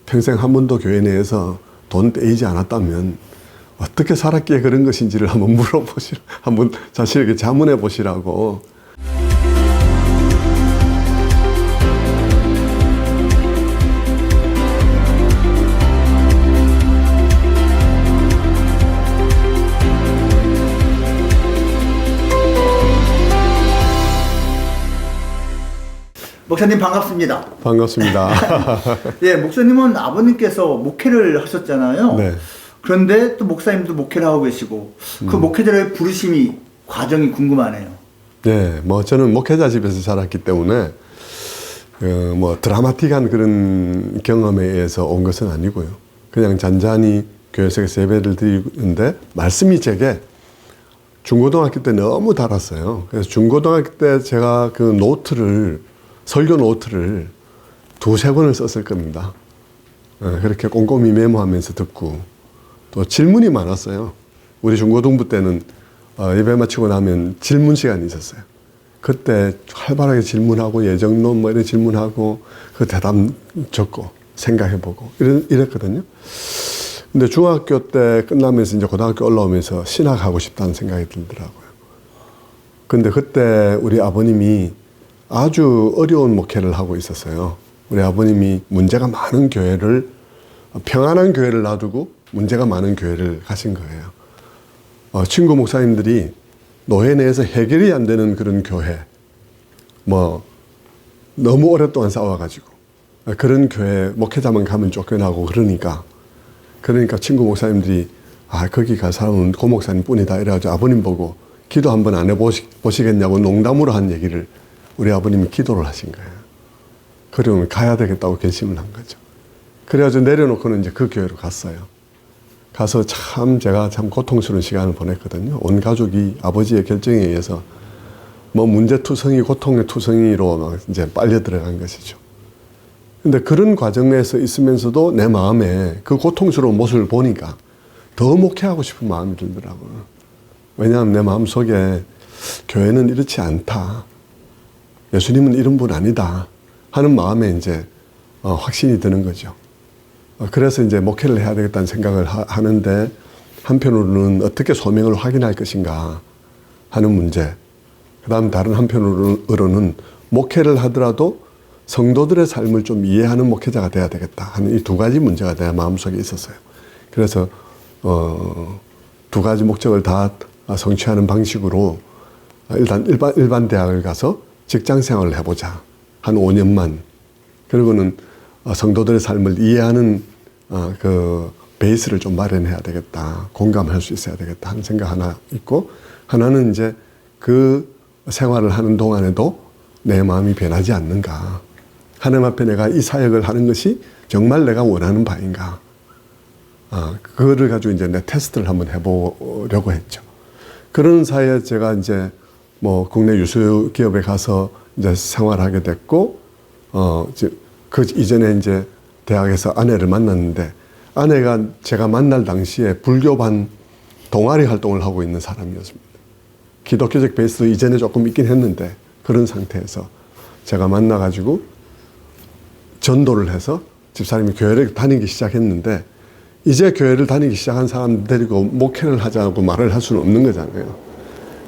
평생 한 번도 교회 내에서 돈 떼이지 않았다면 어떻게 살았기에 그런 것인지를 한번 한번 자신에게 자문해 보시라고. 목사님 반갑습니다. 반갑습니다. 예, 목사님은 아버님께서 목회를 하셨잖아요. 네. 그런데 또 목사님도 목회를 하고 계시고 그 목회자의 부르심이 과정이 궁금하네요. 네, 뭐 저는 목회자 집에서 자랐기 때문에 뭐 드라마틱한 그런 경험에 의해서 온 것은 아니고요. 그냥 잔잔히 교회 속에서 예배를 드리는데 말씀이 제게 중고등학교 때 너무 달았어요. 그래서 중고등학교 때 제가 그 설교 노트를 2-3권을 썼을 겁니다. 그렇게 꼼꼼히 메모하면서 듣고 또 질문이 많았어요. 우리 중고등부 때는 예배 마치고 나면 질문 시간이 있었어요. 그때 활발하게 질문하고 예정론 뭐 이런 질문하고 그 대답 적고 생각해보고 이랬거든요. 근데 중학교 때 끝나면서 이제 고등학교 올라오면서 신학하고 싶다는 생각이 들더라고요. 근데 그때 우리 아버님이 아주 어려운 목회를 하고 있었어요. 우리 아버님이 문제가 많은 교회를, 평안한 교회를 놔두고 문제가 많은 교회를 가신 거예요. 친구 목사님들이 노회 내에서 해결이 안 되는 그런 교회, 너무 오랫동안 싸워가지고 그런 교회 목회자만 가면 쫓겨나고 그러니까 친구 목사님들이 거기 갈 사람은 고 목사님 뿐이다 이래가지고 아버님 보고 기도 한번 안 해보시겠냐고 농담으로 한 얘기를 우리 아버님이 기도를 하신 거예요. 그러면 가야 되겠다고 결심을 한 거죠. 그래가지고 내려놓고는 이제 그 교회로 갔어요. 가서 제가 참 고통스러운 시간을 보냈거든요. 온 가족이 아버지의 결정에 의해서 문제투성이, 고통의 투성이로 막 이제 빨려 들어간 것이죠. 근데 그런 과정에서 있으면서도 내 마음에 그 고통스러운 모습을 보니까 더 목회하고 싶은 마음이 들더라고요. 왜냐하면 내 마음 속에 교회는 이렇지 않다. 예수님은 이런 분 아니다 하는 마음에 이제 확신이 드는 거죠. 그래서 이제 목회를 해야 되겠다는 생각을 하는데 한편으로는 어떻게 소명을 확인할 것인가 하는 문제, 그 다음 다른 한편으로는 목회를 하더라도 성도들의 삶을 좀 이해하는 목회자가 돼야 되겠다 하는 이 2가지 문제가 내 마음속에 있었어요. 그래서 2가지 목적을 다 성취하는 방식으로 일단 일반 대학을 가서 직장 생활을 해보자. 한 5년만. 그리고는 성도들의 삶을 이해하는 그 베이스를 좀 마련해야 되겠다. 공감할 수 있어야 되겠다 하는 생각 하나 있고, 하나는 이제 그 생활을 하는 동안에도 내 마음이 변하지 않는가. 하나님 앞에 내가 이 사역을 하는 것이 정말 내가 원하는 바인가. 그거를 가지고 이제 내 테스트를 한번 해보려고 했죠. 그런 사이에 제가 이제 국내 유수 기업에 가서 이제 생활하게 됐고, 그 이전에 이제 대학에서 아내를 만났는데, 아내가 제가 만날 당시에 불교반 동아리 활동을 하고 있는 사람이었습니다. 기독교적 베이스 이전에 조금 있긴 했는데, 그런 상태에서 제가 만나가지고 전도를 해서 집사람이 교회를 다니기 시작했는데, 이제 교회를 다니기 시작한 사람 데리고 목회를 하자고 말을 할 수는 없는 거잖아요.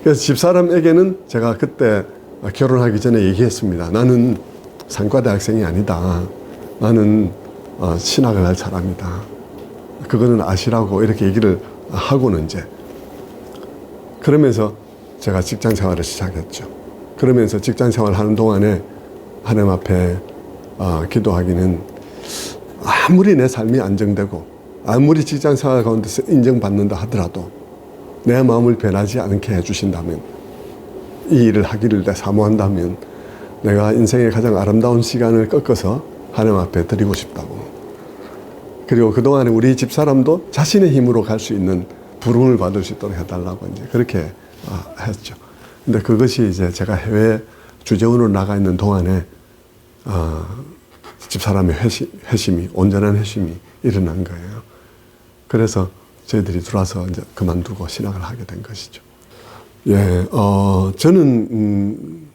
그래서 집사람에게는 제가 그때 결혼하기 전에 얘기했습니다. 나는 상과대학생이 아니다. 나는 신학을 할 사람이다. 그거는 아시라고 이렇게 얘기를 하고는 이제 그러면서 제가 직장 생활을 시작했죠. 그러면서 직장 생활을 하는 동안에 하나님 앞에 기도하기는 아무리 내 삶이 안정되고 아무리 직장 생활 가운데서 인정받는다 하더라도 내 마음을 변하지 않게 해주신다면, 이 일을 하기를 사모한다면 내가 인생의 가장 아름다운 시간을 꺾어서 하나님 앞에 드리고 싶다고. 그리고 그동안에 우리 집사람도 자신의 힘으로 갈 수 있는 부름을 받을 수 있도록 해달라고 이제 그렇게 했죠. 근데 그것이 이제 제가 해외 주재원으로 나가 있는 동안에 집사람의 회심이, 온전한 회심이 일어난 거예요. 그래서 저희들이 들어와서 이제 그만두고 신학을 하게 된 것이죠. 예, 저는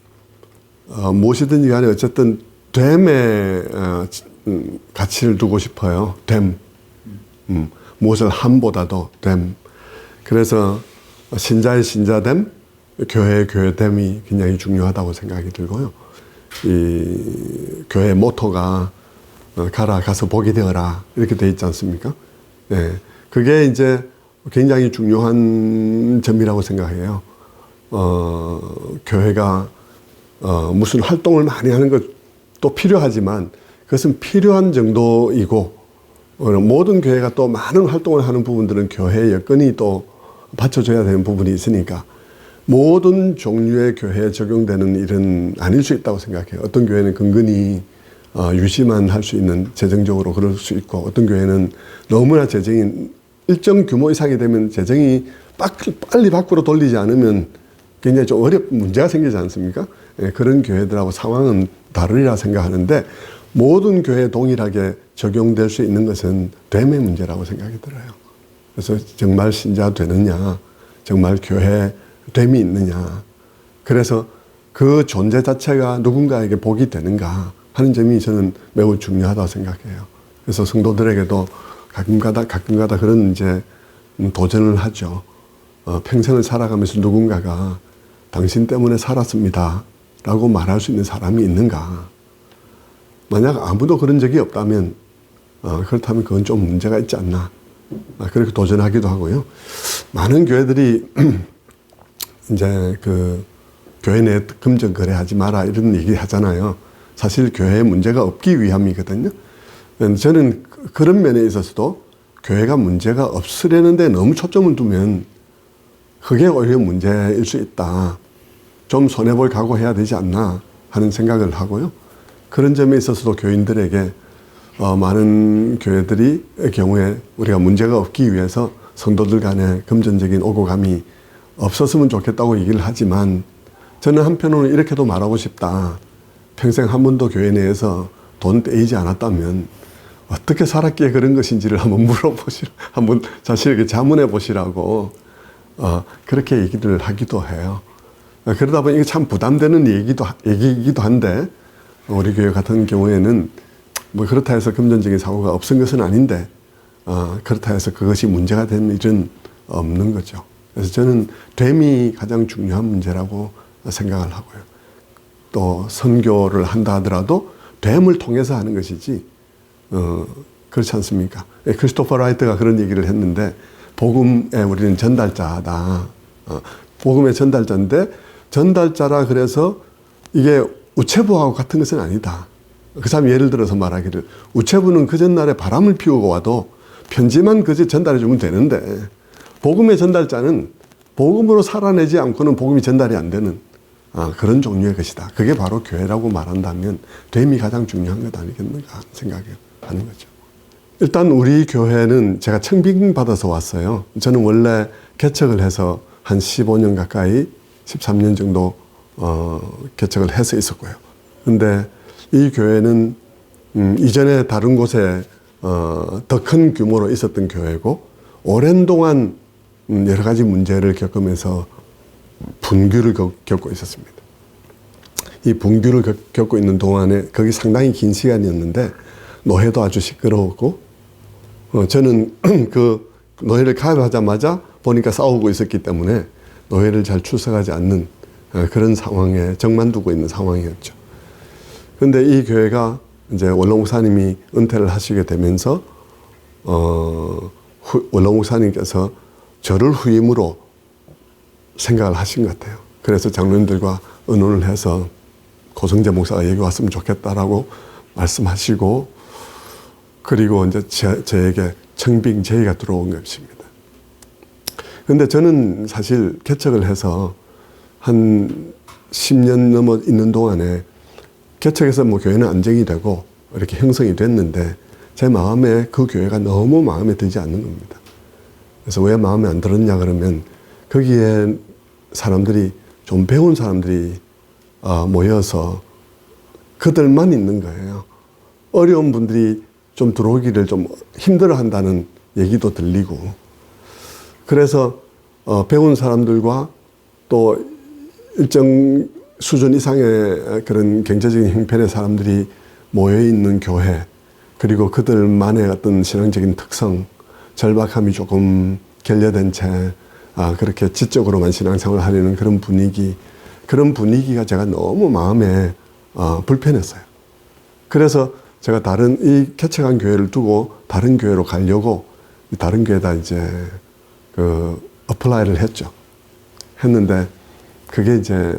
무엇이든지 간에 어쨌든 됨에 가치를 두고 싶어요. 됨. 무엇을 함보다도 됨. 그래서 신자의 신자됨, 교회의 교회됨이 굉장히 중요하다고 생각이 들고요. 이 교회 모토가 가라 가서 복이 되어라 이렇게 돼 있지 않습니까? 네, 그게 이제 굉장히 중요한 점이라고 생각해요. 교회가 무슨 활동을 많이 하는 것도 필요하지만 그것은 필요한 정도이고 모든 교회가 또 많은 활동을 하는 부분들은 교회의 여건이 또 받쳐줘야 되는 부분이 있으니까 모든 종류의 교회에 적용되는 일은 아닐 수 있다고 생각해요. 어떤 교회는 근근히 유지만 할 수 있는 재정적으로 그럴 수 있고 어떤 교회는 너무나 재정이 일정 규모 이상이 되면 재정이 빨리 밖으로 돌리지 않으면 굉장히 좀 문제가 생기지 않습니까? 예, 그런 교회들하고 상황은 다르리라 생각하는데 모든 교회에 동일하게 적용될 수 있는 것은 됨의 문제라고 생각이 들어요. 그래서 정말 신자 되느냐, 정말 교회 됨이 있느냐. 그래서 그 존재 자체가 누군가에게 복이 되는가 하는 점이 저는 매우 중요하다고 생각해요. 그래서 성도들에게도 가끔가다 그런 이제 도전을 하죠. 평생을 살아가면서 누군가가 당신 때문에 살았습니다 라고 말할 수 있는 사람이 있는가. 만약 아무도 그런 적이 없다면 그렇다면 그건 좀 문제가 있지 않나. 그렇게 도전하기도 하고요. 많은 교회들이 이제 그 교회 내 금전 거래하지 마라 이런 얘기 하잖아요. 사실 교회에 문제가 없기 위함이거든요. 저는 그런 면에 있어서도 교회가 문제가 없으려는 데 너무 초점을 두면 그게 오히려 문제일 수 있다. 좀 손해볼 각오해야 되지 않나 하는 생각을 하고요. 그런 점에 있어서도 교인들에게 많은 교회들이 경우에 우리가 문제가 없기 위해서 성도들 간에 금전적인 오고 감이 없었으면 좋겠다고 얘기를 하지만 저는 한편으로는 이렇게도 말하고 싶다. 평생 한 번도 교회 내에서 돈 떼이지 않았다면 어떻게 살았기에 그런 것인지를 한번 한번 자신에게 자문해 보시라고 그렇게 얘기를 하기도 해요. 그러다 보니 이게 참 부담되는 얘기이기도 한데 우리 교회 같은 경우에는 뭐 그렇다 해서 금전적인 사고가 없은 것은 아닌데 그렇다 해서 그것이 문제가 되는 일은 없는 거죠. 그래서 저는 됨이 가장 중요한 문제라고 생각을 하고요. 또 선교를 한다 하더라도 됨을 통해서 하는 것이지 그렇지 않습니까? 크리스토퍼 라이트가 그런 얘기를 했는데 복음에 우리는 전달자다. 복음의 전달자인데 전달자라 그래서 이게 우체부하고 같은 것은 아니다. 그 사람이 예를 들어서 말하기를 우체부는 그 전날에 바람을 피우고 와도 편지만 그저 전달해 주면 되는데 복음의 전달자는 복음으로 살아내지 않고는 복음이 전달이 안 되는 그런 종류의 것이다. 그게 바로 교회라고 말한다면 됨이 가장 중요한 것 아니겠는가 생각하는 거죠. 일단 우리 교회는 제가 청빙받아서 왔어요. 저는 원래 개척을 해서 한 15년 가까이 13년 정도 개척을 해서 있었고요. 근데 이 교회는 이전에 다른 곳에 더 큰 규모로 있었던 교회고 오랜 동안 여러 가지 문제를 겪으면서 분규를 겪고 있었습니다. 이 분규를 겪고 있는 동안에 거기 상당히 긴 시간이었는데 노회도 아주 시끄러웠고 저는 그 노회를 가입하자마자 보니까 싸우고 있었기 때문에 노회를 잘 출석하지 않는 그런 상황에 정만두고 있는 상황이었죠. 그런데 이 교회가 이제 원로 목사님이 은퇴를 하시게 되면서 원로 목사님께서 저를 후임으로 생각을 하신 것 같아요. 그래서 장로님들과 의논을 해서 고성재 목사가 여기 왔으면 좋겠다라고 말씀하시고 그리고 이제 저에게 청빙 제의가 들어온 것입니다. 그런데 저는 사실 개척을 해서 한 10년 넘어 있는 동안에 개척해서 뭐 교회는 안정이 되고 이렇게 형성이 됐는데 제 마음에 그 교회가 너무 마음에 들지 않는 겁니다. 그래서 왜 마음에 안 들었냐 그러면 거기에 사람들이 좀 배운 사람들이 모여서 그들만 있는 거예요. 어려운 분들이 좀 들어오기를 좀 힘들어 한다는 얘기도 들리고 그래서 배운 사람들과 또 일정 수준 이상의 그런 경제적인 형편의 사람들이 모여있는 교회 그리고 그들만의 어떤 신앙적인 특성, 절박함이 조금 결여된 채 그렇게 지적으로만 신앙생활을 하려는 그런 분위기가 제가 너무 마음에 불편했어요. 그래서 제가 이 개척한 교회를 두고 다른 교회로 가려고 다른 교회에다 이제 어플라이를 했는데 그게 이제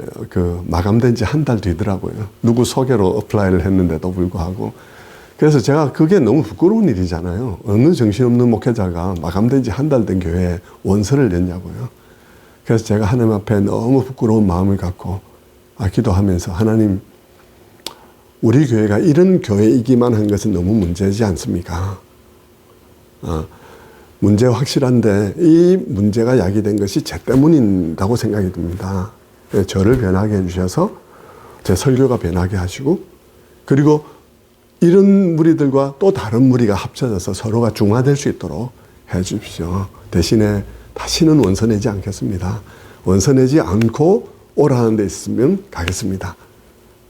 마감된 지 한 달 뒤더라고요. 누구 소개로 어플라이를 했는데도 불구하고. 그래서 제가 그게 너무 부끄러운 일이잖아요. 어느 정신없는 목회자가 마감된 지 한 달 된 교회에 원서를 냈냐고요. 그래서 제가 하나님 앞에 너무 부끄러운 마음을 갖고 기도하면서 하나님, 우리 교회가 이런 교회이기만 한 것은 너무 문제지 않습니까? 문제가 확실한데 이 문제가 야기된 것이 제 때문이라고 생각이 듭니다. 저를 변하게 해주셔서 제 설교가 변하게 하시고, 그리고 이런 무리들과 또 다른 무리가 합쳐져서 서로가 중화될 수 있도록 해 주십시오. 대신에 다시는 원서 내지 않겠습니다. 원서 내지 않고 오라는 데 있으면 가겠습니다.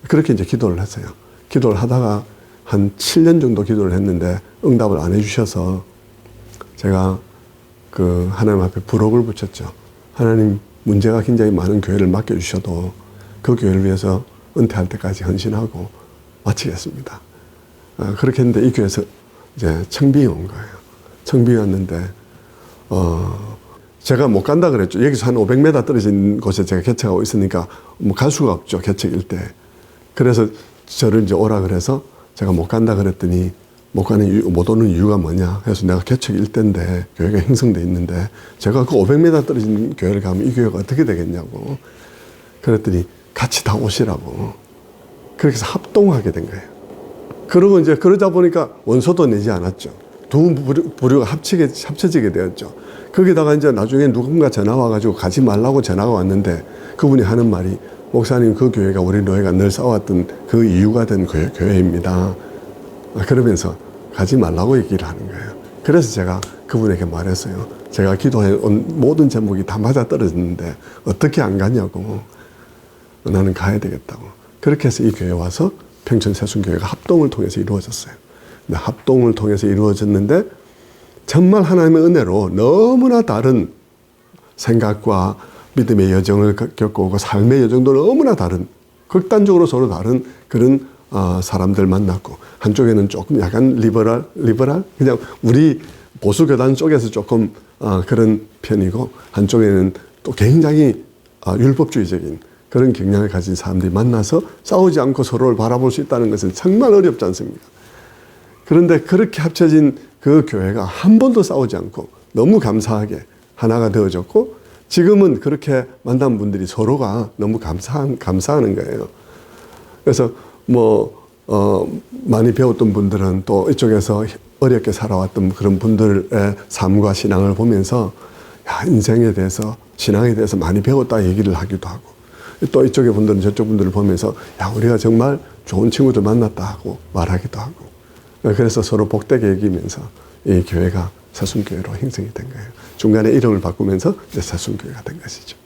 그렇게 이제 기도를 했어요. 기도를 하다가 한 7년 정도 기도를 했는데 응답을 안 해주셔서 제가 하나님 앞에 부록을 붙였죠. 하나님, 문제가 굉장히 많은 교회를 맡겨주셔도 그 교회를 위해서 은퇴할 때까지 헌신하고 마치겠습니다. 그렇게 했는데 이 교회에서 이제 청빙이 온 거예요. 청빙이 왔는데 제가 못 간다 그랬죠. 여기서 한 500m 떨어진 곳에 제가 개척하고 있으니까 뭐 갈 수가 없죠. 개척일 때. 그래서 저를 이제 오라 그래서 제가 못 간다 그랬더니 못 오는 이유가 뭐냐. 그래서 내가 개척 일대인데 교회가 형성돼 있는데 제가 그 500m 떨어진 교회를 가면 이 교회가 어떻게 되겠냐고. 그랬더니 같이 다 오시라고. 그렇게 해서 합동하게 된 거예요. 그러고 이제 그러다 보니까 원서도 내지 않았죠. 두 부류가 합쳐지게 되었죠. 거기다가 이제 나중에 누군가 전화 와가지고 가지 말라고 전화가 왔는데 그분이 하는 말이, 목사님, 그 교회가 우리 교회가 늘 싸웠던 그 이유가 된 교회입니다. 그러면서 가지 말라고 얘기를 하는 거예요. 그래서 제가 그분에게 말했어요. 제가 기도해 온 모든 제목이 다 맞아 떨어졌는데 어떻게 안 가냐고. 나는 가야 되겠다고. 그렇게 해서 이 교회에 와서 평촌세순교회가 합동을 통해서 이루어졌어요. 근데 합동을 통해서 이루어졌는데 정말 하나님의 은혜로 너무나 다른 생각과 믿음의 여정을 겪어오고 삶의 여정도 너무나 다른, 극단적으로 서로 다른 그런 사람들 만났고, 한쪽에는 조금 약간 리버럴? 그냥 우리 보수교단 쪽에서 조금 그런 편이고, 한쪽에는 또 굉장히 율법주의적인 그런 경향을 가진 사람들이 만나서 싸우지 않고 서로를 바라볼 수 있다는 것은 정말 어렵지 않습니까? 그런데 그렇게 합쳐진 그 교회가 한 번도 싸우지 않고 너무 감사하게 하나가 되어졌고, 지금은 그렇게 만난 분들이 서로가 너무 감사하는 거예요. 그래서 많이 배웠던 분들은 또 이쪽에서 어렵게 살아왔던 그런 분들의 삶과 신앙을 보면서 인생에 대해서, 신앙에 대해서 많이 배웠다 얘기를 하기도 하고, 또 이쪽의 분들은 저쪽 분들을 보면서 우리가 정말 좋은 친구들 만났다 하고 말하기도 하고, 그래서 서로 복되게 여기면서 이 교회가 세순교회로 형성이 된 거예요. 중간에 이름을 바꾸면서 이제 세순교회가 된 것이죠.